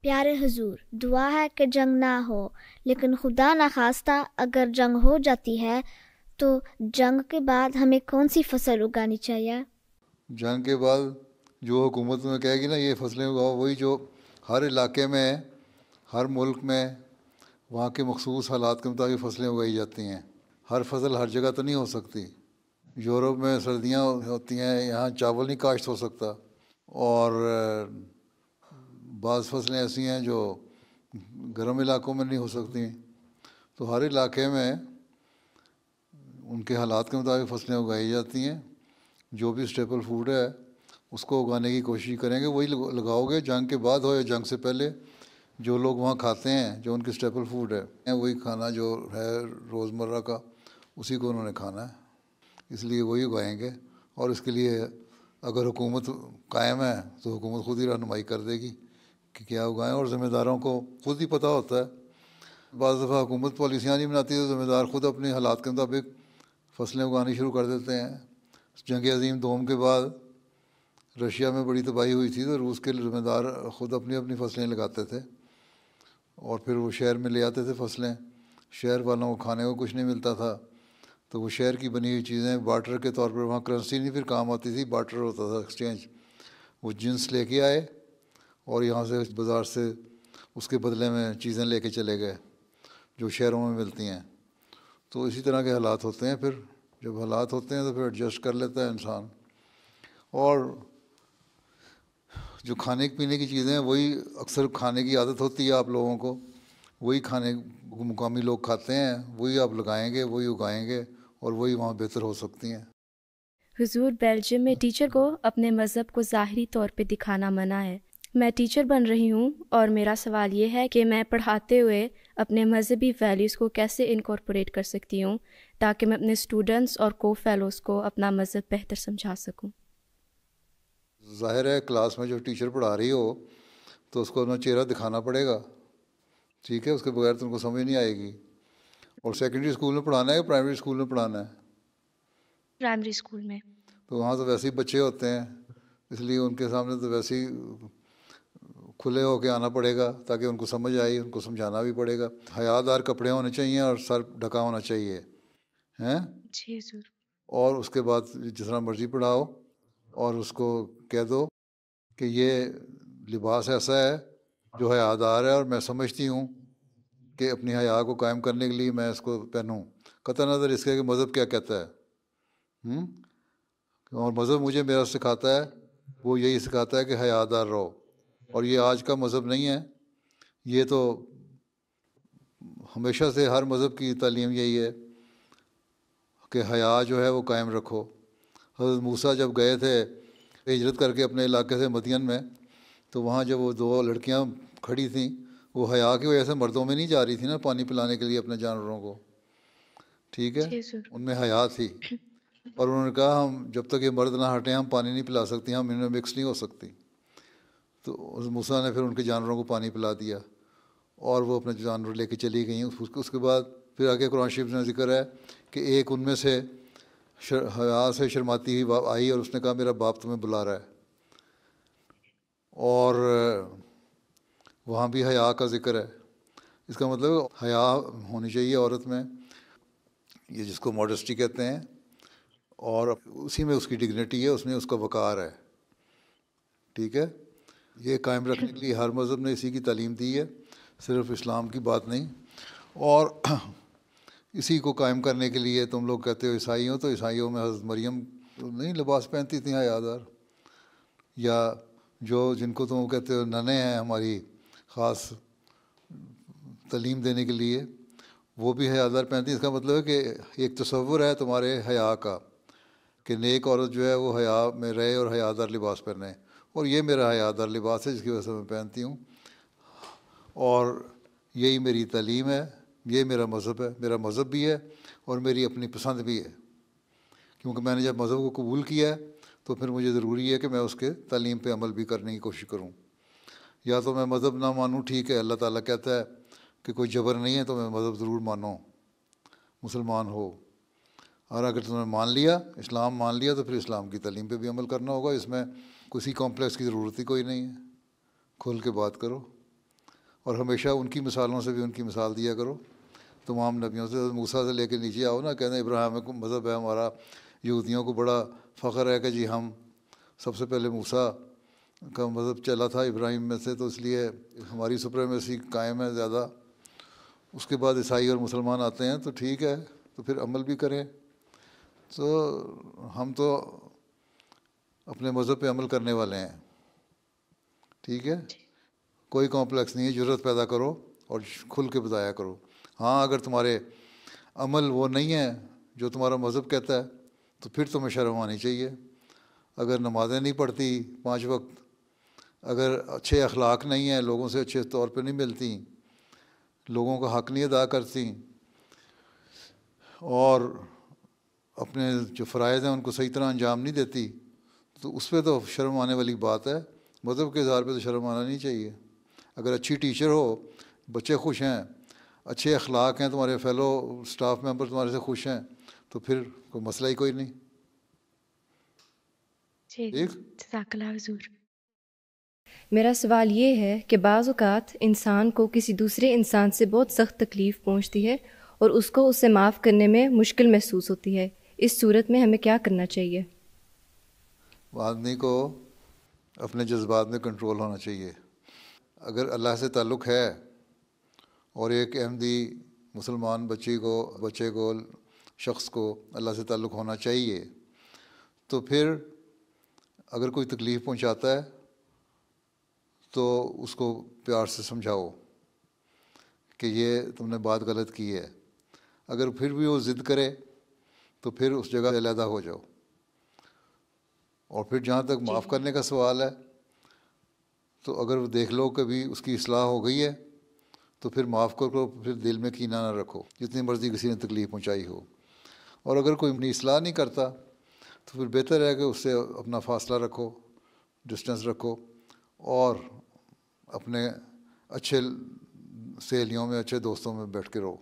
پیارے حضور، دعا ہے کہ جنگ نہ ہو، لیکن خدا نخواستہ اگر جنگ ہو جاتی ہے تو جنگ کے بعد ہمیں کون سی فصل اگانی چاہیے؟ جنگ کے بعد جو حکومت میں کہے گی نا یہ فصلیں اگاؤ، وہی جو ہر علاقے میں، ہر ملک میں وہاں کے مخصوص حالات کے مطابق فصلیں اگائی جاتی ہیں۔ ہر فصل ہر جگہ تو نہیں ہو سکتی۔ یورپ میں سردیاں ہوتی ہیں، یہاں چاول نہیں کاشت ہو سکتا، اور بعض فصلیں ایسی ہیں جو گرم علاقوں میں نہیں ہو سکتی۔ تو ہر علاقے میں ان کے حالات کے مطابق فصلیں اگائی جاتی ہیں۔ جو بھی اسٹیپل فوڈ ہے اس کو اگانے کی کوشش کریں گے، وہی لگاؤ گے، جنگ کے بعد ہو یا جنگ سے پہلے۔ جو لوگ وہاں کھاتے ہیں، جو ان کی اسٹیپل فوڈ ہے، وہی کھانا جو ہے روزمرہ کا، اسی کو انہوں نے کھانا ہے، اس لیے وہی اگائیں گے۔ اور اس کے لیے اگر حکومت قائم ہے تو حکومت خود ہی رہنمائی کر دے گی کہ کیا اگائیں، اور ذمہ داروں کو خود ہی پتہ ہوتا ہے۔ بعض دفعہ حکومت پالیسیاں نہیں بناتی تو ذمہ دار خود اپنے حالات کے مطابق فصلیں اگانی شروع کر دیتے ہیں۔ جنگ عظیم دوم کے بعد رشیا میں بڑی تباہی ہوئی تھی تو روس کے ذمہ دار خود اپنی اپنی فصلیں لگاتے تھے، اور پھر وہ شہر میں لے آتے تھے فصلیں۔ شہر والوں کو کھانے کو کچھ نہیں ملتا تھا تو وہ شہر کی بنی ہوئی چیزیں بارٹر کے طور پر، وہاں کرنسی نہیں پھر کام آتی تھی، بارٹر ہوتا تھا، ایکسچینج۔ وہ جنس لے کے آئے اور یہاں سے بازار سے اس کے بدلے میں چیزیں لے کے چلے گئے جو شہروں میں ملتی ہیں۔ تو اسی طرح کے حالات ہوتے ہیں، پھر جب حالات ہوتے ہیں تو پھر ایڈجسٹ کر لیتا ہے انسان۔ اور جو کھانے پینے کی چیزیں ہیں وہی اکثر کھانے کی عادت ہوتی ہے آپ لوگوں کو، وہی کھانے مقامی لوگ کھاتے ہیں، وہی آپ لگائیں گے، وہی اگائیں گے، اور وہی وہاں بہتر ہو سکتی ہیں۔ حضور، بیلجیم میں ٹیچر کو اپنے مذہب کو ظاہری طور پہ دکھانا منع ہے۔ میں ٹیچر بن رہی ہوں اور میرا سوال یہ ہے کہ میں پڑھاتے ہوئے اپنے مذہبی ویلیوز کو کیسے انکارپوریٹ کر سکتی ہوں تاکہ میں اپنے اسٹوڈنٹس اور کو فیلوز کو اپنا مذہب بہتر سمجھا سکوں۔ ظاہر ہے کلاس میں جو ٹیچر پڑھا رہی ہو تو اس کو اپنا چہرہ دکھانا پڑے گا، ٹھیک ہے، اس کے بغیر تو ان کو سمجھ نہیں آئے گی۔ اور سیکنڈری اسکول میں پڑھانا ہے یا پرائمری اسکول میں پڑھانا ہے؟ پرائمری اسکول میں۔ تو وہاں تو ویسے ہی بچے ہوتے ہیں، اس لیے ان کے سامنے تو ویسے ہی کھلے ہو کے آنا پڑے گا تاکہ ان کو سمجھ آئے، ان کو سمجھانا بھی پڑے گا۔ حیا دار کپڑے ہونے چاہیے اور سر ڈھکا ہونا چاہیے، ہیں؟ جی حضور۔ اور اس کے بعد جس طرح مرضی پڑھاؤ، اور اس کو کہہ دو کہ یہ لباس ایسا ہے جو حیا دار ہے، اور میں سمجھتی ہوں کہ اپنی حیا کو قائم کرنے کے لیے میں اس کو پہنوں، قطع نظر اس کے کہ مذہب کیا کہتا ہے۔ اور مذہب مجھے میرا سکھاتا ہے، وہ یہی سکھاتا ہے کہ حیا دار رہو، اور یہ آج کا مذہب نہیں ہے، یہ تو ہمیشہ سے ہر مذہب کی تعلیم یہی ہے کہ حیا جو ہے وہ قائم رکھو۔ حضرت موسیٰ جب گئے تھے ہجرت کر کے اپنے علاقے سے مدین میں، تو وہاں جب وہ دو لڑکیاں کھڑی تھیں، وہ حیا کی وجہ سے مردوں میں نہیں جا رہی تھی نا پانی پلانے کے لیے اپنے جانوروں کو، ٹھیک ہے، جی حضور۔ ان میں حیا تھی، اور انہوں نے کہا ہم جب تک یہ مرد نہ ہٹیں ہم پانی نہیں پلا سکتی، ہم ان میں مکس نہیں ہو سکتی۔ تو حضرت موسیٰ نے پھر ان کے جانوروں کو پانی پلا دیا اور وہ اپنے جانور لے کے چلی گئیں۔ اس کے بعد پھر آگے قرآن شریف میں ذکر ہے کہ ایک ان میں سے حیا سے شرماتی ہوئی آئی اور اس نے کہا میرا باپ تمہیں بلا رہا ہے، اور وہاں بھی حیا کا ذکر ہے۔ اس کا مطلب حیا ہونی چاہیے عورت میں، یہ جس کو ماڈسٹی کہتے ہیں، اور اسی میں اس کی ڈگنیٹی ہے، اس میں اس کا وقار ہے، ٹھیک ہے۔ یہ قائم رکھنے کے لیے ہر مذہب نے اسی کی تعلیم دی ہے، صرف اسلام کی بات نہیں۔ اور اسی کو قائم کرنے کے لیے تم لوگ کہتے ہو عیسائی ہو، تو عیسائیوں میں حضرت مریم نہیں لباس پہنتی تھیں حیا دار، یا جو جن کو تم کہتے ہو ننیں ہیں ہماری خاص تعلیم دینے کے لیے، وہ بھی حیا دار پہنتی ہیں۔ اس کا مطلب ہے کہ ایک تصور ہے تمہارے حیا کا کہ نیک عورت جو ہے وہ حیا میں رہے اور حیا دار لباس پہنے، اور یہ میرا حیا دار لباس ہے جس کی وجہ سے میں پہنتی ہوں، اور یہی میری تعلیم ہے، یہ میرا مذہب ہے، میرا مذہب بھی ہے اور میری اپنی پسند بھی ہے، کیونکہ میں نے جب مذہب کو قبول کیا ہے تو پھر مجھے ضروری ہے کہ میں اس کے تعلیم پہ عمل بھی کرنے کی کوشش کروں۔ یا تو میں مذہب نہ مانوں، ٹھیک ہے، اللہ تعالیٰ کہتا ہے کہ کوئی جبر نہیں ہے تو میں مذہب ضرور مانوں، مسلمان ہو، اور اگر تم نے مان لیا، اسلام مان لیا، تو پھر اسلام کی تعلیم پہ بھی عمل کرنا ہوگا۔ اس میں کسی کمپلیکس کی ضرورت ہی کوئی نہیں ہے، کھل کے بات کرو۔ اور ہمیشہ ان کی مثالوں سے بھی ان کی مثال دیا کرو. تمام نبیوں سے موسیٰ سے لے کے نیچے آؤ نا، کہتے ہیں ابراہیم کو مذہب ہے ہمارا. یہودیوں کو بڑا فخر ہے کہ جی ہم سب سے پہلے موسیٰ کا مذہب چلا تھا ابراہیم میں سے، تو اس لیے ہماری سپریمیسی قائم ہے زیادہ. اس کے بعد عیسائی اور مسلمان آتے ہیں تو ٹھیک ہے، تو پھر عمل بھی کریں. تو ہم تو اپنے مذہب پہ عمل کرنے والے ہیں. ٹھیک ہے، کوئی کمپلیکس نہیں ہے. جرأت پیدا کرو اور کھل کے بتایا کرو. ہاں اگر تمہارے عمل وہ نہیں ہے جو تمہارا مذہب کہتا ہے تو پھر تمہیں شرم آنی چاہیے. اگر نمازیں نہیں پڑھتی 5 وقت، اگر اچھے اخلاق نہیں ہیں، لوگوں سے اچھے طور پہ نہیں ملتی، لوگوں کا حق نہیں ادا کرتی، اور اپنے جو فرائض ہیں ان کو صحیح طرح انجام نہیں دیتی، تو اس پہ تو شرم آنے والی بات ہے. مذہب کے اظہار پہ تو شرم آنا نہیں چاہیے. اگر اچھی ٹیچر ہو، بچے خوش ہیں، اچھے اخلاق ہیں، تمہارے فیلو سٹاف ممبر تمہارے سے خوش ہیں، تو پھر کوئی مسئلہ ہی کوئی نہیں. جی، ٹھیک. جزاک اللہ حضور. میرا سوال یہ ہے کہ بعض اوقات انسان کو کسی دوسرے انسان سے بہت سخت تکلیف پہنچتی ہے اور اس کو اسے معاف کرنے میں مشکل محسوس ہوتی ہے. اس صورت میں ہمیں کیا کرنا چاہیے؟ آدمی کو اپنے جذبات میں کنٹرول ہونا چاہیے. اگر اللہ سے تعلق ہے اور ایک احمدی مسلمان بچے کو شخص کو اللہ سے تعلق ہونا چاہیے، تو پھر اگر کوئی تکلیف پہنچاتا ہے تو اس کو پیار سے سمجھاؤ کہ یہ تم نے بات غلط کی ہے. اگر پھر بھی وہ ضد کرے تو پھر اس جگہ سے علیحدہ ہو جاؤ. اور پھر جہاں تک معاف کرنے کا سوال ہے، تو اگر دیکھ لو کہ بھی اس کی اصلاح ہو گئی ہے تو پھر معاف کرو. پھر دل میں کینہ نہ رکھو جتنی مرضی کسی نے تکلیف پہنچائی ہو. اور اگر کوئی اپنی اصلاح نہیں کرتا تو پھر بہتر ہے کہ اس سے اپنا فاصلہ رکھو، ڈسٹینس رکھو، اور اپنے اچھے سہیلیوں میں، اچھے دوستوں میں بیٹھ کے رہو.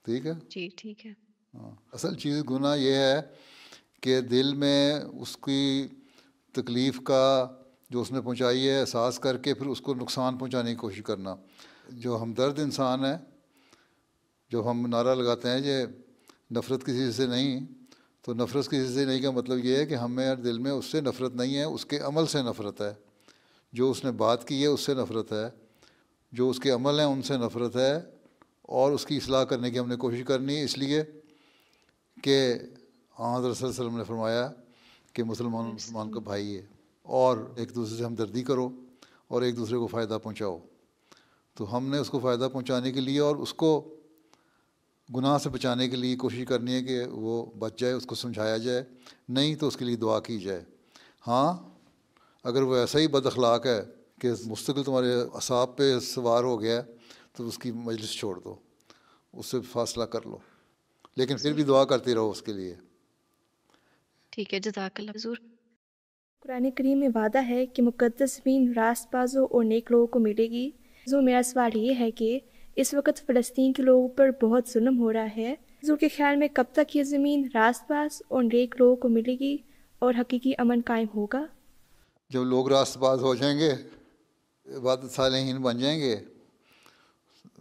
ٹھیک ہے. جی ٹھیک ہے. ہاں، اصل چیز گناہ یہ ہے کہ دل میں اس کی تکلیف کا جو اس نے پہنچائی ہے احساس کر کے پھر اس کو نقصان پہنچانے کی کوشش کرنا. جو ہمدرد انسان ہے، جب ہم نعرہ لگاتے ہیں کہ نفرت کسی سے نہیں، تو نفرت کسی سے نہیں کا مطلب یہ ہے کہ ہمیں دل میں اس سے نفرت نہیں ہے، اس کے عمل سے نفرت ہے. جو اس نے بات کی ہے اس سے نفرت ہے، جو اس کے عمل ہیں ان سے نفرت ہے، اور اس کی اصلاح کرنے کی ہم نے کوشش کرنی ہے. اس لیے کہ حضرت صلی اللہ علیہ وسلم نے فرمایا کہ مسلمان کا بھائی ہے، اور ایک دوسرے سے ہمدردی کرو اور ایک دوسرے کو فائدہ پہنچاؤ. تو ہم نے اس کو فائدہ پہنچانے کے لیے اور اس کو گناہ سے بچانے کے لیے کوشش کرنی ہے کہ وہ بچ جائے، اس کو سمجھایا جائے، نہیں تو اس کے لیے دعا کی جائے. ہاں اگر وہ ایسا ہی بد اخلاق ہے کہ مستقل تمہارے اعصاب پہ سوار ہو گیا ہے تو اس کی مجلس چھوڑ دو، اس سے فاصلہ کر لو، لیکن پھر بھی دعا کرتے رہو اس کے لیے. ٹھیک ہے، جزاک اللہ حضور. قرآن کریم میں وعدہ ہے کہ مقدس زمین راست بازوں اور نیک لوگوں کو ملے گی. حضور میرا سوال یہ ہے کہ اس وقت فلسطین کے لوگوں پر بہت ظلم ہو رہا ہے. حضور کے خیال میں کب تک یہ زمین راست باز اور نیک لوگوں کو ملے گی اور حقیقی امن قائم ہوگا؟ جب لوگ راست باز ہو جائیں گے، عبادت صالحین بن جائیں گے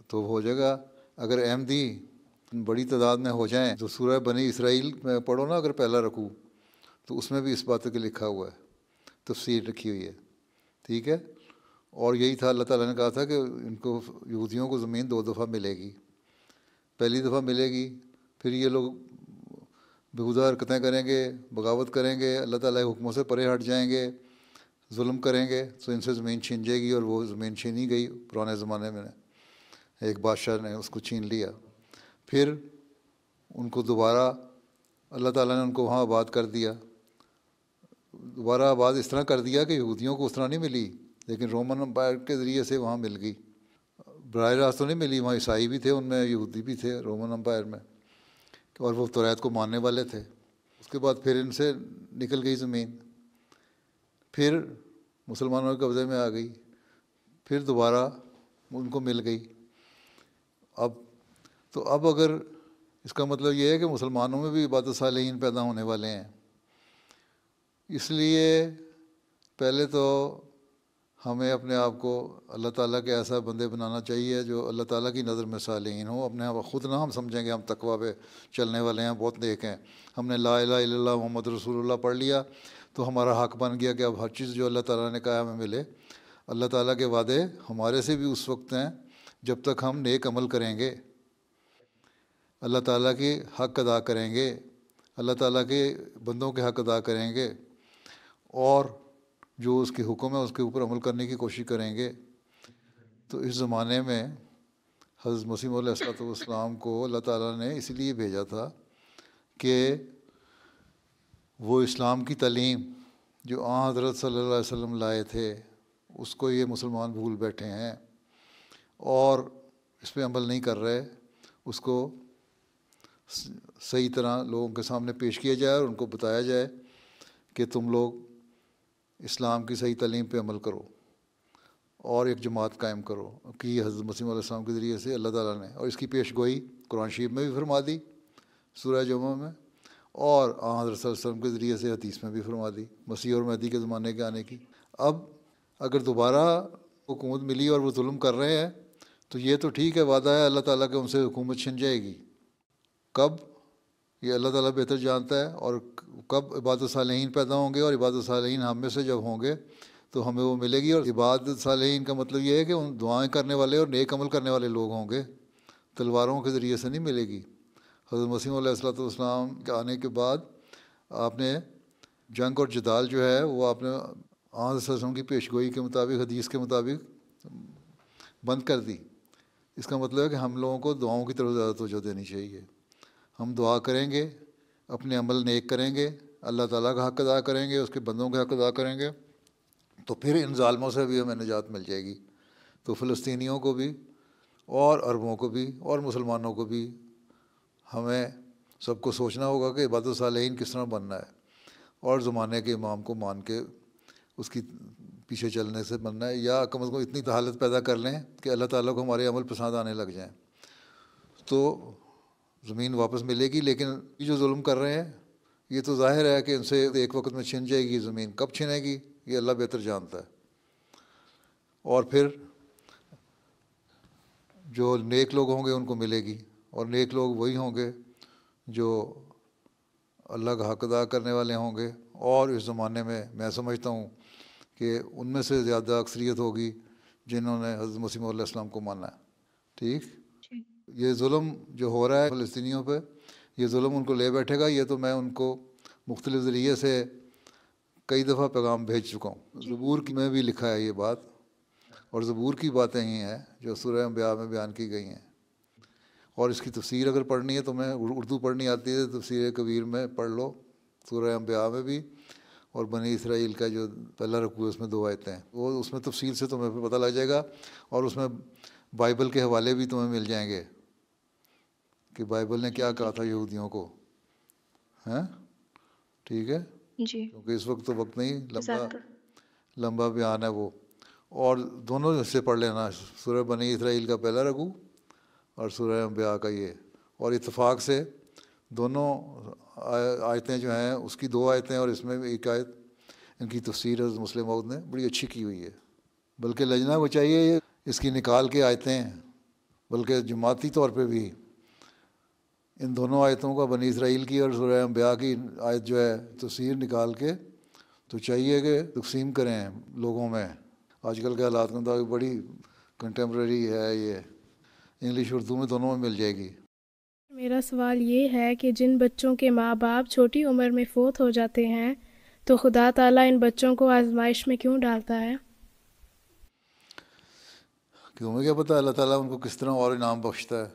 تو ہو جائے گا. اگر احمدی بڑی تعداد میں ہو جائیں تو سورہ بنی اسرائیل میں پڑھو نا، اگر پہلا رکوع، تو اس میں بھی اس بات کے لکھا ہوا ہے، تفسیر رکھی ہوئی ہے. ٹھیک ہے. اور یہی تھا، اللہ تعالیٰ نے کہا تھا کہ ان کو یہودیوں کو زمین 2 دفعہ ملے گی. پہلی دفعہ ملے گی، پھر یہ لوگ بےہودہ حرکتیں کریں گے، بغاوت کریں گے، اللہ تعالیٰ کے حکموں سے پرے ہٹ جائیں گے، ظلم کریں گے، تو ان سے زمین چھین جائے گی. اور وہ زمین چھینی گئی پرانے زمانے میں، ایک بادشاہ نے اس کو چھین لیا. پھر ان کو دوبارہ اللہ تعالیٰ نے ان کو وہاں آباد کر دیا. دوبارہ آباد اس طرح کر دیا کہ یہودیوں کو اس طرح نہیں ملی، لیکن رومن امپائر کے ذریعے سے وہاں مل گئی. براہ راست تو نہیں ملی، وہاں عیسائی بھی تھے، ان میں یہودی بھی تھے رومن امپائر میں، اور وہ توریت کو ماننے والے تھے. اس کے بعد پھر ان سے نکل گئی زمین، پھر مسلمانوں کے قبضے میں آ گئی، پھر دوبارہ ان کو مل گئی. اب اگر اس کا مطلب یہ ہے کہ مسلمانوں میں بھی عبادت صالحین پیدا ہونے والے ہیں. اس لیے پہلے تو ہمیں اپنے آپ کو اللہ تعالیٰ کے ایسا بندے بنانا چاہیے جو اللہ تعالیٰ کی نظر میں صالحین ہوں. اپنے آپ خود نہ ہم سمجھیں گے ہم تقویٰ پہ چلنے والے ہیں، بہت نیک ہیں، ہم نے لا الہ الا اللہ محمد رسول اللہ پڑھ لیا تو ہمارا حق بن گیا کہ اب ہر چیز جو اللہ تعالیٰ نے کہا ہمیں ملے. اللہ تعالیٰ کے وعدے ہمارے سے بھی اس وقت ہیں جب تک ہم نیک عمل کریں گے، اللہ تعالیٰ کے حق ادا کریں گے، اللہ تعالیٰ کے بندوں کے حق ادا کریں گے، اور جو اس کے حکم ہے اس کے اوپر عمل کرنے کی کوشش کریں گے. تو اس زمانے میں حضرت مسیح علیہ السلام کو اللہ تعالیٰ نے اس لیے بھیجا تھا کہ وہ اسلام کی تعلیم جو حضرت صلی اللہ علیہ وسلم لائے تھے اس کو یہ مسلمان بھول بیٹھے ہیں اور اس پہ عمل نہیں کر رہے. اس کو صحیح طرح لوگوں کے سامنے پیش کیا جائے اور ان کو بتایا جائے کہ تم لوگ اسلام کی صحیح تعلیم پہ عمل کرو اور ایک جماعت قائم کرو کہ حضرت مسیح علیہ السلام کے ذریعے سے اللہ تعالیٰ نے، اور اس کی پیش گوئی قرآن شریف میں بھی فرما دی سورہ جمعہ میں، اور حضرت صلی اللہ علیہ وسلم کے ذریعے سے حدیث میں بھی فرما دی مسیح اور مہدی کے زمانے کے آنے کی. اب اگر دوبارہ حکومت ملی اور وہ ظلم کر رہے ہیں تو یہ تو ٹھیک ہے، وعدہ ہے اللہ تعالیٰ کہ ان سے حکومت چھن جائے گی. کب؟ یہ اللہ تعالیٰ بہتر جانتا ہے. اور کب عباد الصالحین پیدا ہوں گے، اور عباد الصالحین ہم میں سے جب ہوں گے تو ہمیں وہ ملے گی. اور عباد الصالحین کا مطلب یہ ہے کہ ان دعائیں کرنے والے اور نیک عمل کرنے والے لوگ ہوں گے، تلواروں کے ذریعے سے نہیں ملے گی. حضرت مسیح علیہ السلام کے آنے کے بعد آپ نے جنگ اور جدال جو ہے وہ آپ نے حضرت صلی اللہ علیہ وسلم کی پیش گوئی کے مطابق، حدیث کے مطابق بند کر دی. اس کا مطلب ہے کہ ہم لوگوں کو دعاؤں کی طرف زیادہ توجہ دینی چاہیے. ہم دعا کریں گے، اپنے عمل نیک کریں گے، اللہ تعالیٰ کا حق ادا کریں گے، اس کے بندوں کا حق ادا کریں گے، تو پھر ان ظالموں سے بھی ہمیں نجات مل جائے گی. تو فلسطینیوں کو بھی اور عربوں کو بھی اور مسلمانوں کو بھی ہمیں سب کو سوچنا ہوگا کہ عباد الصالحین کس طرح بننا ہے، اور زمانے کے امام کو مان کے اس کی پیچھے چلنے سے بننا ہے، یا کم از کم اتنی حالت پیدا کر لیں کہ اللہ تعالیٰ کو ہمارے عمل پسند آنے لگ جائیں تو زمین واپس ملے گی. لیکن یہ جو ظلم کر رہے ہیں یہ تو ظاہر ہے کہ ان سے ایک وقت میں چھن جائے گی زمین. کب چھنے گی یہ اللہ بہتر جانتا ہے. اور پھر جو نیک لوگ ہوں گے ان کو ملے گی، اور نیک لوگ وہی ہوں گے جو اللہ کا حق ادا کرنے والے ہوں گے. اور اس زمانے میں سمجھتا ہوں کہ ان میں سے زیادہ اکثریت ہوگی جنہوں نے حضرت مسیح علیہ السلام کو مانا ہے. ٹھیک، یہ ظلم جو ہو رہا ہے فلسطینیوں پہ، یہ ظلم ان کو لے بیٹھے گا. یہ تو میں ان کو مختلف ذریعے سے کئی دفعہ پیغام بھیج چکا ہوں. زبور کی میں بھی لکھا ہے یہ بات، اور زبور کی باتیں ہی ہیں جو سورہ انبیاء میں بیان کی گئی ہیں. اور اس کی تفسیر اگر پڑھنی ہے تو میں اردو پڑھنی آتی ہے، تفسیر کبیر میں پڑھ لو، سورہ انبیاء میں بھی، اور بنی اسرائیل کا جو پہلا رکوع ہے اس میں 2 آیتیں ہیں، وہ اس میں تفصیل سے تمہیں پتہ لگ جائے گا. اور اس میں بائبل کے حوالے بھی تمہیں مل جائیں گے کہ بائبل نے کیا کہا تھا یہودیوں کو. ہیں ٹھیک ہے جی، کیونکہ اس وقت تو وقت نہیں، لمبا بیان ہے وہ. اور دونوں حصے پڑھ لینا، سورہ بنی اسرائیل کا پہلا رکوع اور سورہ انبیاء کا یہ. اور اتفاق سے دونوں آیتیں جو ہیں، اس کی 2 آیتیں اور اس میں بھی 1 آیت، ان کی تفسیر حضرت مسلم موعود نے بڑی اچھی کی ہوئی ہے. بلکہ لجنا کو چاہیے یہ اس کی نکال کے آیتیں، بلکہ جماعتی طور پہ بھی ان دونوں آیتوں کا، بنی اسرائیل کی اور سورہ انبیاء کی آیت جو ہے تفسیر نکال کے تو چاہیے کہ تقسیم کریں لوگوں میں. آج کل کے حالات کے مطابق بڑی کنٹمپریری ہے یہ، انگلش اردو میں دونوں میں مل جائے گی. میرا سوال یہ ہے کہ جن بچوں کے ماں باپ چھوٹی عمر میں فوت ہو جاتے ہیں تو خدا تعالیٰ ان بچوں کو آزمائش میں کیوں ڈالتا ہے؟ کہ ہمیں کیا پتہ اللہ تعالیٰ ان کو کس طرح اور انعام بخشتا ہے.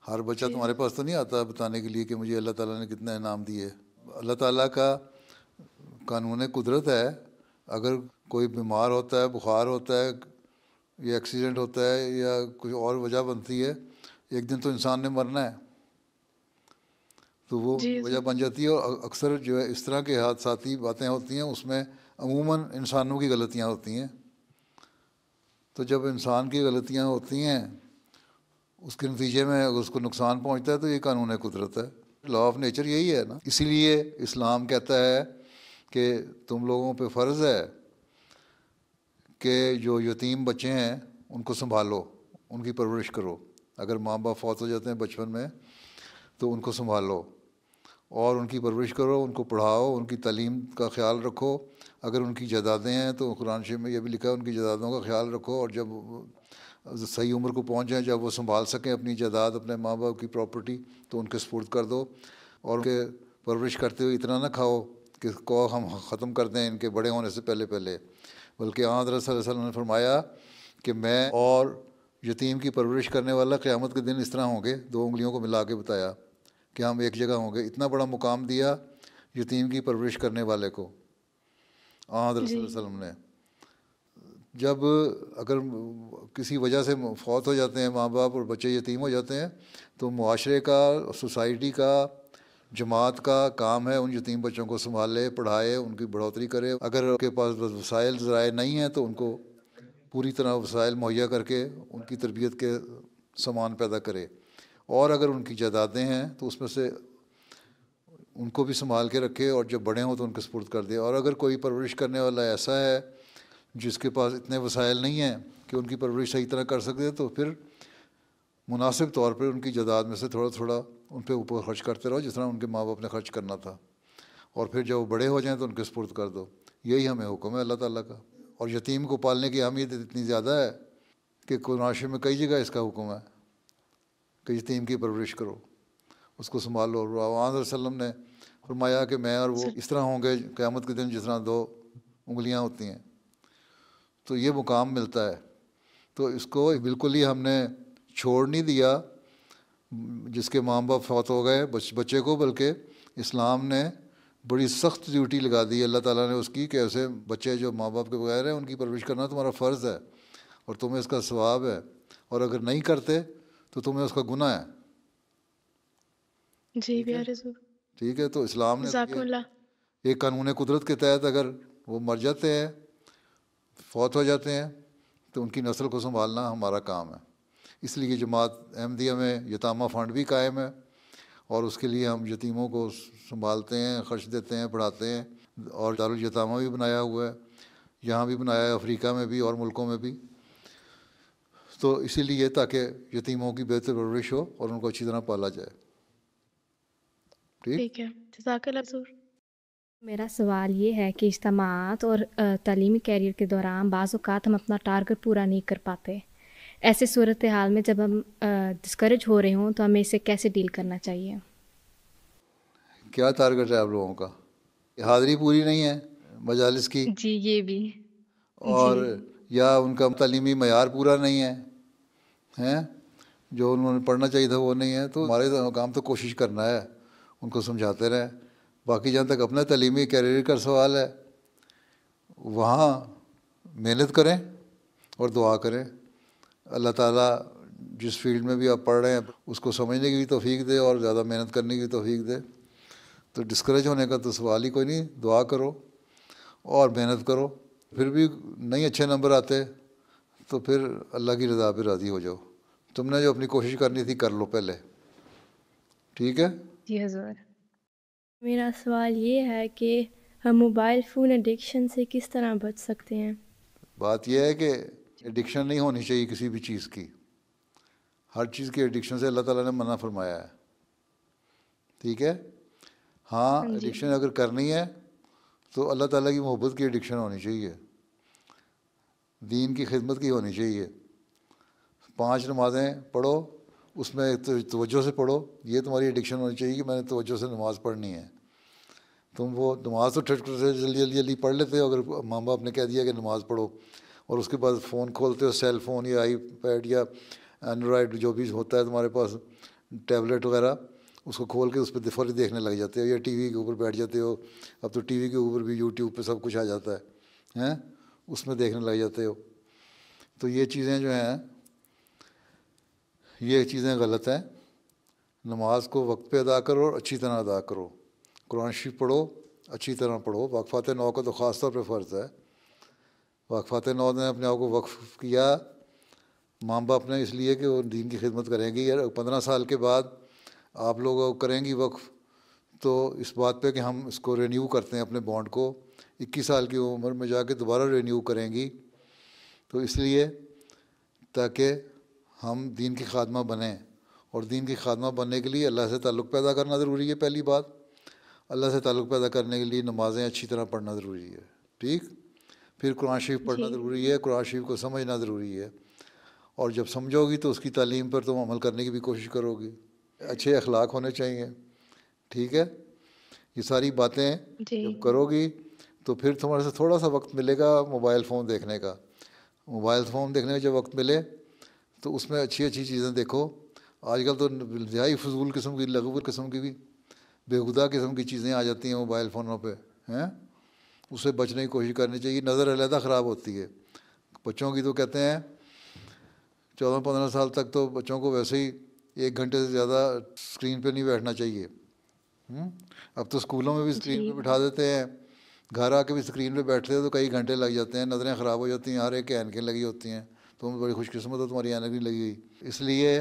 ہر بچہ تمہارے پاس تو نہیں آتا بتانے کے لیے کہ مجھے اللہ تعالیٰ نے کتنا انعام دیے. اللہ تعالیٰ کا قانون قدرت ہے، اگر کوئی بیمار ہوتا ہے، بخار ہوتا ہے، یا ایکسیڈنٹ ہوتا ہے، یا کوئی اور وجہ بنتی ہے، ایک دن تو انسان نے مرنا ہے، تو وہ وجہ بن جاتی ہے. اور اکثر جو ہے اس طرح کے حادثاتی باتیں ہوتی ہیں، اس میں عموماً انسانوں کی غلطیاں ہوتی ہیں. تو جب انسان کی غلطیاں ہوتی ہیں اس کے نتیجے میں اگر اس کو نقصان پہنچتا ہے تو یہ قانون قدرت ہے، لا آف نیچر یہی ہے نا. اسی لیے اسلام کہتا ہے کہ تم لوگوں پہ فرض ہے کہ جو یتیم بچے ہیں ان کو سنبھالو، ان کی پرورش کرو. اگر ماں باپ فوت ہو جاتے ہیں بچپن میں تو ان کو سنبھالو اور ان کی پرورش کرو، ان کو پڑھاؤ، ان کی تعلیم کا خیال رکھو. اگر ان کی جائیدادیں ہیں تو قرآن شریف میں یہ بھی لکھا ہے ان کی جائیدادوں کا خیال رکھو، اور جب صحیح عمر کو پہنچ جائیں، جب وہ سنبھال سکیں اپنی جائیداد، اپنے ماں باپ کی پراپرٹی، تو ان کے سپرد کر دو. اور ان کے پرورش کرتے ہوئے اتنا نہ کھاؤ کہ کو ہم ختم کر دیں ان کے بڑے ہونے سے پہلے بلکہ حضرت صلی اللہ علیہ وسلم نے فرمایا کہ میں اور یتیم کی پرورش کرنے والا قیامت کے دن اس طرح ہوں گے. 2 انگلیوں کو ملا کے بتایا کہ ہم ایک جگہ ہوں گے. اتنا بڑا مقام دیا یتیم کی پرورش کرنے والے کو حضرت صلی اللہ علیہ وسلم نے. جب اگر کسی وجہ سے فوت ہو جاتے ہیں ماں باپ اور بچے یتیم ہو جاتے ہیں تو معاشرے کا، سوسائٹی کا، جماعت کا کام ہے ان یتیم بچوں کو سنبھالے، پڑھائے، ان کی بڑھوتری کرے. اگر ان کے پاس وسائل ذرائع نہیں ہیں تو ان کو پوری طرح وسائل مہیا کر کے ان کی تربیت کے سامان پیدا کرے. اور اگر ان کی جائیدادیں ہیں تو اس میں سے ان کو بھی سنبھال کے رکھے، اور جب بڑے ہوں تو ان کے سپرد کر دے. اور اگر کوئی پرورش کرنے والا ایسا ہے جس کے پاس اتنے وسائل نہیں ہیں کہ ان کی پرورش صحیح طرح کر سکتے، تو پھر مناسب طور پر ان کی جائیداد میں سے تھوڑا تھوڑا ان پہ اوپر خرچ کرتے رہو، جس طرح ان کے ماں باپ نے خرچ کرنا تھا. اور پھر جب وہ بڑے ہو جائیں تو ان کے سپرد کر دو. یہی ہمیں حکم ہے اللہ تعالیٰ کا. اور یتیم کو پالنے کی اہمیت اتنی زیادہ ہے کہ قرآن شریف میں کئی جگہ اس کا حکم ہے کہ یتیم کی پرورش کرو، اس کو سنبھالو. اور آپ صلی اللہ علیہ وسلم نے فرمایا کہ میں اور وہ اس طرح ہوں گے قیامت کے دن جس طرح 2 انگلیاں ہوتی ہیں. تو یہ مقام ملتا ہے. تو اس کو بالکل ہی ہم نے چھوڑ نہیں دیا جس کے ماں باپ فوت ہو گئے بچے کو، بلکہ اسلام نے بڑی سخت ڈیوٹی لگا دی اللہ تعالیٰ نے اس کی کہ ایسے بچے جو ماں باپ کے بغیر ہیں ان کی پرورش کرنا تمہارا فرض ہے اور تمہیں اس کا ثواب ہے، اور اگر نہیں کرتے تو تمہیں اس کا گناہ ہے. جی پیارے حضور. ٹھیک ہے. تو اسلام نے جزاکم اللہ. ایک قانون قدرت کے تحت اگر وہ مر جاتے ہیں، فوت ہو جاتے ہیں، تو ان کی نسل کو سنبھالنا ہمارا کام ہے. اس لیے جماعت احمدیہ میں یتامہ فنڈ بھی قائم ہے، اور اس کے لیے ہم یتیموں کو سنبھالتے ہیں، خرچ دیتے ہیں، پڑھاتے ہیں. اور دارالیتامہ بھی بنایا ہوا ہے، یہاں بھی بنایا ہے، افریقہ میں بھی اور ملکوں میں بھی. تو اسی لیے تاکہ یتیموں کی بہتر پرورش ہو اور ان کو اچھی طرح پالا جائے. ٹھیک ہے. جزاک اللہ حضور. میرا سوال یہ ہے کہ اجتماعات اور تعلیمی کیریئر کے دوران بعض اوقات ہم اپنا ٹارگٹ پورا نہیں کر پاتے. ایسے صورتحال میں جب ہم ڈسکریج ہو رہے ہوں تو ہمیں اسے کیسے ڈیل کرنا چاہیے؟ کیا ٹارگٹ ہے آپ لوگوں کا؟ حاضری پوری نہیں ہے مجالس کی، جی یہ بھی. اور یا ان کا تعلیمی معیار پورا نہیں ہے، ہیں جو انہوں نے پڑھنا چاہیے تھا وہ نہیں ہے. تو ہمارے کام تو کوشش کرنا ہے، ان کو سمجھاتے رہیں. باقی جہاں تک اپنا تعلیمی کیریئر کا سوال ہے، وہاں محنت کریں اور دعا کریں. اللہ تعالیٰ جس فیلڈ میں بھی آپ پڑھ رہے ہیں اس کو سمجھنے کی بھی توفیق دے اور زیادہ محنت کرنے کی بھی توفیق دے. تو ڈسکریج ہونے کا تو سوال ہی کوئی نہیں. دعا کرو اور محنت کرو. پھر بھی نہیں اچھے نمبر آتے تو پھر اللہ کی رضا پہ راضی ہو جاؤ. تم نے جو اپنی کوشش کرنی تھی کر لو پہلے. ٹھیک ہے. جی حضور. میرا سوال یہ ہے کہ ہم موبائل فون ایڈکشن سے کس طرح بچ سکتے ہیں؟ بات یہ ہے کہ ایڈکشن نہیں ہونی چاہیے کسی بھی چیز کی. ہر چیز کی ایڈکشن سے اللہ تعالیٰ نے منع فرمایا ہے. ٹھیک ہے. ہاں ایڈکشن اگر کرنی ہے تو اللہ تعالیٰ کی محبت کی ایڈکشن ہونی چاہیے، دین کی خدمت کی ہونی چاہیے. 5 نمازیں پڑھو، اس میں توجہ سے پڑھو. یہ تمہاری ایڈکشن ہونی چاہیے کہ میں نے توجہ سے نماز پڑھنی ہے. تم وہ نماز تو ٹھٹ سے جلدی پڑھ لیتے ہو، اگر ماں باپ نے کہہ دیا کہ نماز پڑھو، اور اس کے بعد فون کھولتے ہو، سیل فون یا آئی پیڈ یا اینڈرائڈ جو بھی ہوتا ہے تمہارے پاس، ٹیبلٹ وغیرہ، اس کو کھول کے اس پہ فوری دیکھنے لگ جاتے ہو، یا ٹی وی کے اوپر بیٹھ جاتے ہو. اب تو ٹی وی کے اوپر بھی یوٹیوب پہ سب کچھ آ جاتا ہے، اس میں دیکھنے لگ جاتے ہو. تو یہ چیزیں جو ہیں یہ چیزیں غلط ہیں. نماز کو وقت پہ ادا کرو اور اچھی طرح ادا کرو. قرآن شریف پڑھو، اچھی طرح پڑھو. وقفات 9 کا تو خاص طور پہ فرض ہے. وقفات 9 نے اپنے آپ کو وقف کیا ماں باپ نے اس لیے کہ وہ دین کی خدمت کریں گی. 15 سال کے بعد آپ لوگ کریں گی وقف، تو اس بات پہ کہ ہم اس کو رینیو کرتے ہیں اپنے بانڈ کو. 21 سال کی عمر میں جا کے دوبارہ رینیو کریں گی. تو اس لیے تاکہ ہم دین کی خادمہ بنیں، اور دین کی خادمہ بننے کے لیے اللہ سے تعلق پیدا کرنا ضروری ہے. پہلی بات، اللہ سے تعلق پیدا کرنے کے لیے نمازیں اچھی طرح پڑھنا ضروری ہے. ٹھیک. پھر قرآن شریف پڑھنا ضروری ہے، قرآن شریف کو سمجھنا ضروری ہے، اور جب سمجھو گی تو اس کی تعلیم پر تم عمل کرنے کی بھی کوشش کرو گی. اچھے اخلاق ہونے چاہیے. ٹھیک ہے. یہ ساری باتیں جب کرو گی تو پھر تمہارے سے تھوڑا سا وقت ملے گا موبائل فون دیکھنے کا. موبائل فون دیکھنے کا جب وقت ملے تو اس میں اچھی اچھی چیزیں دیکھو. آج کل تو انتہائی فضول قسم کی، لغو قسم کی بھی، بےہودہ قسم کی چیزیں آ جاتی ہیں موبائل فونوں پہ ہیں. اس سے بچنے کی کوشش کرنی چاہیے. نظر علیحدہ خراب ہوتی ہے بچوں کی. تو کہتے ہیں 14-15 سال تک تو بچوں کو ویسے ہی 1 گھنٹے سے زیادہ اسکرین پہ نہیں بیٹھنا چاہیے. اب تو اسکولوں میں بھی اسکرین پہ بٹھا دیتے ہیں، گھر آ کے بھی اسکرین پہ بیٹھتے ہیں تو کئی گھنٹے لگ جاتے ہیں، نظریں خراب ہو جاتی ہیں. ہر ایک کی اینکیں لگی ہوتی ہیں. تم بڑی خوش قسمت ہو، تمہاری اینک نہیں لگی ہوئی. اس لیے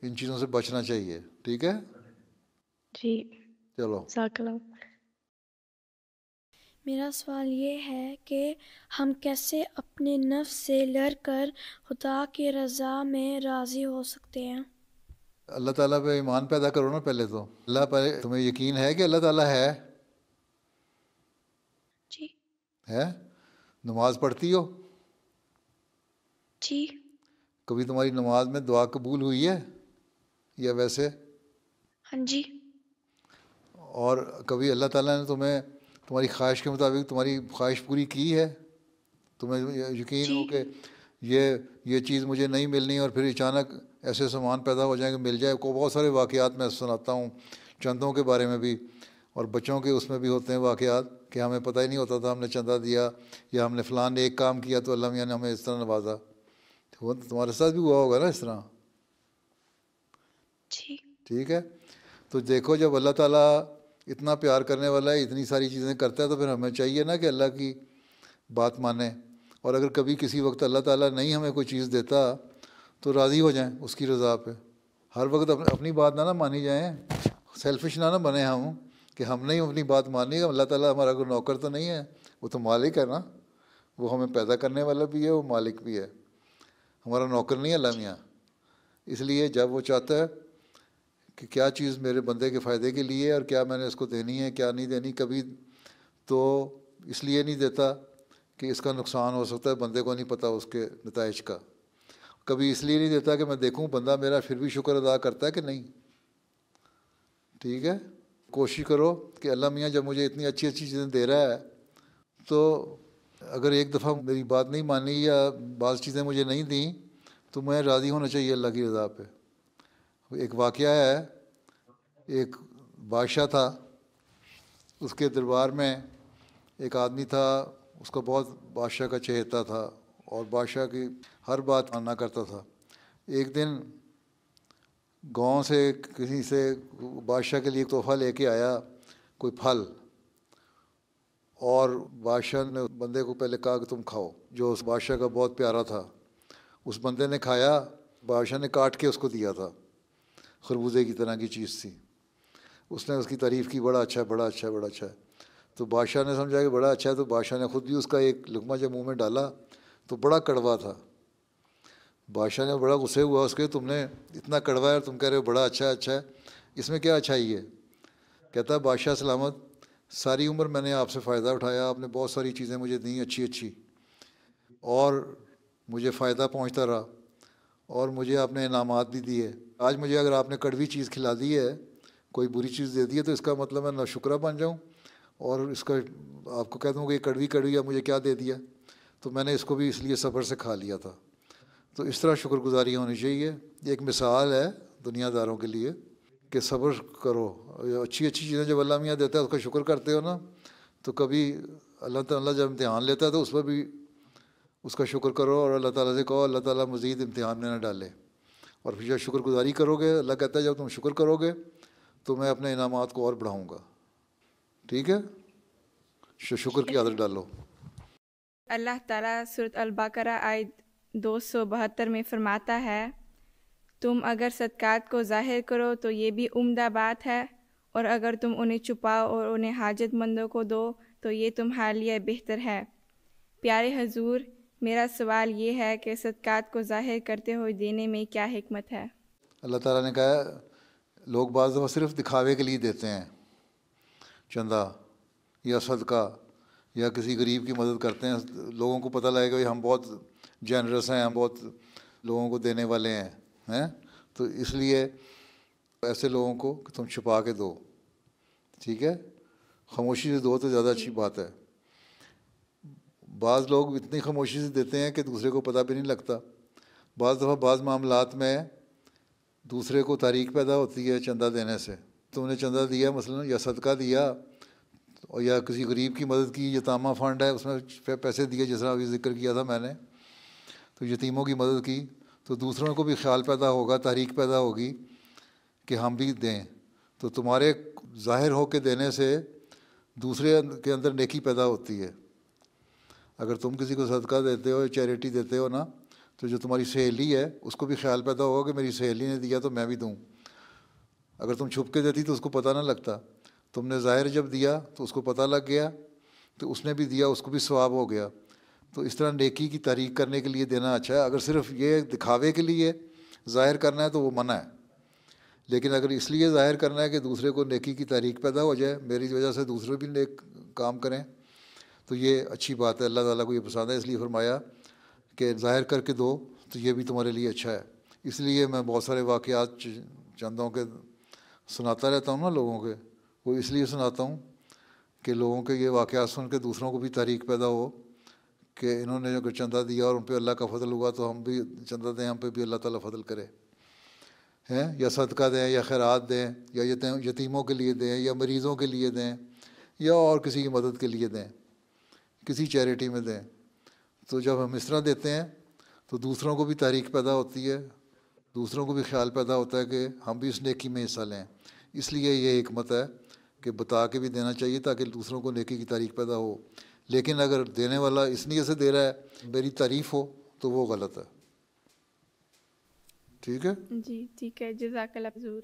ان چیزوں سے بچنا چاہیے. ٹھیک ہے. جی چلو. جزاک اللہ. میرا سوال یہ ہے کہ ہم کیسے اپنے نفس سے لڑ کر خدا کی رضا میں راضی ہو سکتے ہیں؟ اللہ تعالیٰ پہ ایمان پیدا کرو نا پہلے تو. اللہ پہ تمہیں یقین ہے کہ اللہ تعالیٰ ہے؟ جی. ہے. نماز پڑھتی ہو؟ جی. کبھی تمہاری نماز میں دعا قبول ہوئی ہے یا ویسے؟ ہاں جی. اور کبھی اللہ تعالیٰ نے تمہیں تمہاری خواہش کے مطابق تمہاری خواہش پوری کی ہے؟ تمہیں یقین ہو کہ یہ چیز مجھے نہیں ملنی اور پھر اچانک ایسے سامان پیدا ہو جائیں کہ مل جائے. کو بہت سارے واقعات میں سناتا ہوں، چندوں کے بارے میں بھی، اور بچوں کے اس میں بھی ہوتے ہیں واقعات کہ ہمیں پتہ ہی نہیں ہوتا تھا، ہم نے چندہ دیا یا ہم نے فلان ایک کام کیا تو اللہ میاں نے ہمیں اس طرح نوازا. تمہارے ساتھ بھی ہوا ہوگا نا اس طرح. جی. ٹھیک ہے. تو دیکھو جب اللہ تعالیٰ اتنا پیار کرنے والا ہے، اتنی ساری چیزیں کرتا ہے، تو پھر ہمیں چاہیے نا کہ اللہ کی بات مانیں. اور اگر کبھی کسی وقت اللہ تعالیٰ نہیں ہمیں کوئی چیز دیتا تو راضی ہو جائیں اس کی رضا پہ. ہر وقت اپنی بات نہ مانی جائیں، سیلفش نہ بنیں ہم کہ ہم نہیں اپنی بات مانی. اللہ تعالیٰ ہمارا کوئی نوکر تو نہیں ہے، وہ تو مالک ہے نا. وہ ہمیں پیدا کرنے والا بھی ہے، وہ مالک بھی ہے، ہمارا نوکر نہیں ہے اللہ میاں. اس لیے جب وہ چاہتا ہے کہ کیا چیز میرے بندے کے فائدے کے لیے اور کیا میں نے اس کو دینی ہے کیا نہیں دینی، کبھی تو اس لیے نہیں دیتا کہ اس کا نقصان ہو سکتا ہے، بندے کو نہیں پتہ اس کے نتائج کا. کبھی اس لیے نہیں دیتا کہ میں دیکھوں بندہ میرا پھر بھی شکر ادا کرتا ہے کہ نہیں. ٹھیک ہے. کوشش کرو کہ اللہ میاں جب مجھے اتنی اچھی اچھی چیزیں دے رہا ہے تو اگر ایک دفعہ میری بات نہیں مانی یا بعض چیزیں مجھے نہیں دیں تو میں راضی ہونا چاہیے اللہ کی رضا پہ. ایک واقعہ ہے، ایک بادشاہ تھا، اس کے دربار میں ایک آدمی تھا، اس کا بہت بادشاہ کا چہیتا تھا اور بادشاہ کی ہر بات مانا کرتا تھا. ایک دن گاؤں سے کسی سے بادشاہ کے لیے تحفہ لے کے آیا کوئی پھل، اور بادشاہ نے بندے کو پہلے کہا کہ تم کھاؤ، جو اس بادشاہ کا بہت پیارا تھا. اس بندے نے کھایا، بادشاہ نے کاٹ کے اس کو دیا تھا، خربوزے کی طرح کی چیز تھی. اس نے اس کی تعریف کی، بڑا اچھا ہے بڑا اچھا ہے بڑا اچھا ہے. تو بادشاہ نے سمجھا کہ بڑا اچھا ہے، تو بادشاہ نے خود بھی اس کا ایک لقمہ جب منہ میں ڈالا تو بڑا کڑوا تھا. بادشاہ نے بڑا غصے ہوا اس کے، تم نے اتنا کڑوا ہے اور تم کہہ رہے ہو بڑا اچھا ہے اچھا ہے، اس میں کیا اچھائی ہے؟ کہتا ہے بادشاہ سلامت، ساری عمر میں نے آپ سے فائدہ اٹھایا، آپ نے بہت ساری چیزیں مجھے دیں اچھی اچھی، اور مجھے فائدہ پہنچتا رہا، اور مجھے آپ نے انعامات بھی دیے. آج مجھے اگر آپ نے کڑوی چیز کھلا دی ہے، کوئی بری چیز دے دی ہے، تو اس کا مطلب میں ناشکرہ بن جاؤں اور اس کا آپ کو کہہ دوں کہ یہ کڑوی کڑوی ہے، مجھے کیا دے دیا؟ تو میں نے اس کو بھی اس لیے صبر سے کھا لیا تھا. تو اس طرح شکر گزاری ہونی چاہیے. یہ ایک مثال ہے دنیا داروں کے لیے کہ صبر کرو. اچھی اچھی چیزیں جب اللہ میاں دیتا ہے اس کا شکر کرتے ہو نا، تو کبھی اللہ تعالیٰ جب امتحان لیتا ہے تو اس پر بھی اس کا شکر کرو اور اللہ تعالیٰ سے کہو اللہ تعالیٰ مزید امتحان میں نہ ڈالے. اور پھر جب شکر گزاری کرو گے، اللہ کہتا ہے جب تم شکر کرو گے تو میں اپنے انعامات کو اور بڑھاؤں گا. ٹھیک ہے. شکر کی عادت ڈالو. اللہ تعالیٰ سورۃ البقرہ آیت 272 میں فرماتا ہے، تم اگر صدقات کو ظاہر کرو تو یہ بھی عمدہ بات ہے، اور اگر تم انہیں چھپاؤ اور انہیں حاجت مندوں کو دو تو یہ تمہارے لیے بہتر ہے. پیارے حضور، میرا سوال یہ ہے کہ صدقات کو ظاہر کرتے ہوئے دینے میں کیا حکمت ہے؟ اللہ تعالیٰ نے کہا لوگ بعض دفعہ صرف دکھاوے کے لیے دیتے ہیں، چندہ یا صدقہ یا کسی غریب کی مدد کرتے ہیں، لوگوں کو پتہ لگے گا ہم بہت جینرس ہیں، ہم بہت لوگوں کو دینے والے ہیں، تو اس لیے ایسے لوگوں کو کہ تم چھپا کے دو، ٹھیک ہے، خاموشی سے دو تو زیادہ اچھی بات ہے۔ بعض لوگ اتنی خاموشی سے دیتے ہیں کہ دوسرے کو پتہ بھی نہیں لگتا۔ بعض دفعہ بعض معاملات میں دوسرے کو تاریخ پیدا ہوتی ہے چندہ دینے سے۔ تم نے چندہ دیا مثلا یا صدقہ دیا اور یا کسی غریب کی مدد کی، یتامہ فنڈ ہے اس میں پیسے دیے، جس طرح ابھی ذکر کیا تھا میں نے، تو یتیموں کی مدد کی، تو دوسروں کو بھی خیال پیدا ہوگا، تاریخ پیدا ہوگی کہ ہم بھی دیں، تو تمہارے ظاہر ہو کے دینے سے دوسرے کے اندر نیکی پیدا ہوتی ہے۔ اگر تم کسی کو صدقہ دیتے ہو یا چیریٹی دیتے ہو نا، تو جو تمہاری سہیلی ہے اس کو بھی خیال پیدا ہوگا کہ میری سہیلی نے دیا تو میں بھی دوں۔ اگر تم چھپ کے دیتی تو اس کو پتہ نہ لگتا، تم نے ظاہر جب دیا تو اس کو پتہ لگ گیا، تو اس نے بھی دیا، اس کو بھی ثواب ہو گیا۔ تو اس طرح نیکی کی تعریف کرنے کے لیے دینا اچھا ہے۔ اگر صرف یہ دکھاوے کے لیے ظاہر کرنا ہے تو وہ منع ہے، لیکن اگر اس لیے ظاہر کرنا ہے کہ دوسرے کو نیکی کی تعریف پیدا ہو جائے، میری وجہ سے دوسرے بھی نیک کام کریں، تو یہ اچھی بات ہے، اللہ تعالیٰ کو یہ پسند ہے، اس لیے فرمایا کہ ظاہر کر کے دو تو یہ بھی تمہارے لیے اچھا ہے۔ اس لیے میں بہت سارے واقعات چندوں کے سناتا رہتا ہوں نا لوگوں کے، وہ اس لیے سناتا ہوں کہ لوگوں کے یہ واقعات سن کے دوسروں کو بھی تاریخ پیدا ہو کہ انہوں نے اگر چندہ دیا اور ان پہ اللہ کا فضل ہوا تو ہم بھی چندہ دیں، ہم پہ بھی اللہ تعالیٰ فضل کرے، ہیں، یا صدقہ دیں یا خیرات دیں یا یتیموں کے لیے دیں یا مریضوں کے لیے دیں یا اور کسی کی مدد کے لیے دیں، کسی چیریٹی میں دیں۔ تو جب ہم اس طرح دیتے ہیں تو دوسروں کو بھی تاریخ پیدا ہوتی ہے، دوسروں کو بھی خیال پیدا ہوتا ہے کہ ہم بھی اس نیکی میں حصہ لیں۔ اس لیے یہ حکمت ہے کہ بتا کے بھی دینا چاہیے تاکہ دوسروں کو نیکی کی تاریخ پیدا ہو، لیکن اگر دینے والا اس نیت سے دے رہا ہے میری تعریف ہو تو وہ غلط ہے۔ ٹھیک ہے جی ٹھیک ہے، جزاک اللہ حضور۔